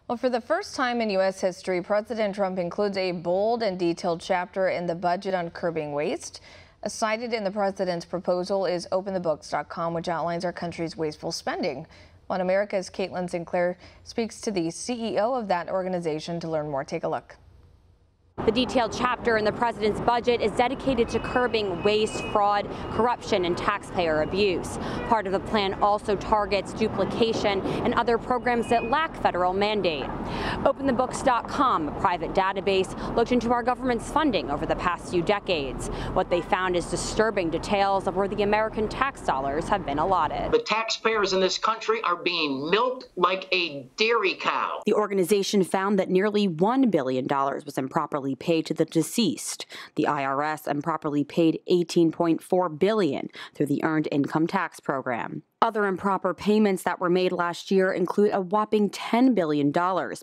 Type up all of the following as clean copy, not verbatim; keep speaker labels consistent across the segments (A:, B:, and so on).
A: Well, for the first time in U.S. history, President Trump includes a bold and detailed chapter in the budget on curbing waste. Cited in the president's proposal is openthebooks.com, which outlines our country's wasteful spending. One America's Caitlin Sinclair speaks to the CEO of that organization to learn more. Take a look.
B: The detailed chapter in the president's budget is dedicated to curbing waste, fraud, corruption, and taxpayer abuse. Part of the plan also targets duplication and other programs that lack federal mandate. Openthebooks.com, a private database, looked into our government's funding over the past few decades. What they found is disturbing details of where the American tax dollars have been allotted.
C: The taxpayers in this country are being milked like a dairy cow.
B: The organization found that nearly $1 billion was improperly paid to the deceased. The IRS improperly paid $18.4 billion through the Earned Income Tax Program. Other improper payments that were made last year include a whopping $10 billion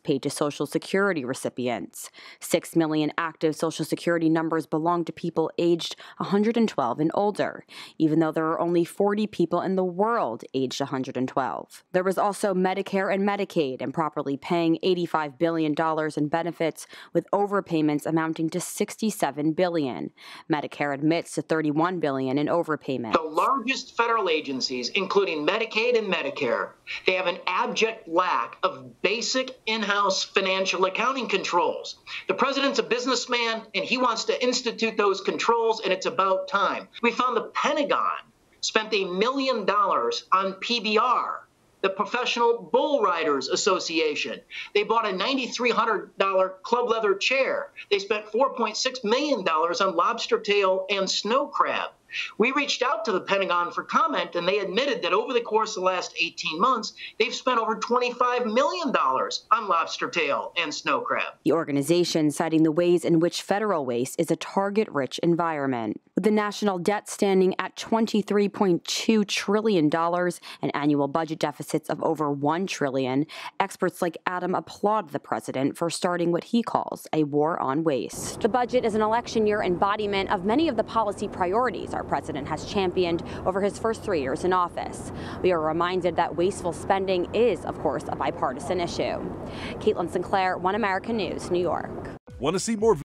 B: paid to Social Security recipients. 6 million active Social Security numbers belong to people aged 112 and older, even though there are only 40 people in the world aged 112. There was also Medicare and Medicaid improperly paying $85 billion in benefits, with overpayments amounting to $67 billion. Medicare admits to $31 billion in overpayment.
C: The largest federal agencies, including Medicaid and Medicare, they have an abject lack of basic in-house financial accounting controls. The president's a businessman, and he wants to institute those controls, and it's about time. We found the Pentagon spent $1 million on PBR, the Professional Bull Riders Association. They bought a $9,300 club leather chair. They spent $4.6 million on lobster tail and snow crab. We reached out to the Pentagon for comment, and they admitted that over the course of the last 18 months, they've spent over $25 million on lobster tail and snow crab.
B: The organization citing the ways in which federal waste is a target-rich environment. With the national debt standing at $23.2 trillion and annual budget deficits of over $1 trillion, experts like Adam applaud the president for starting what he calls a war on waste. The budget is an election year embodiment of many of the policy priorities our president has championed over his first 3 years in office. We are reminded that wasteful spending is, of course, a bipartisan issue. Caitlin Sinclair, One American News, New York.
D: Want to see more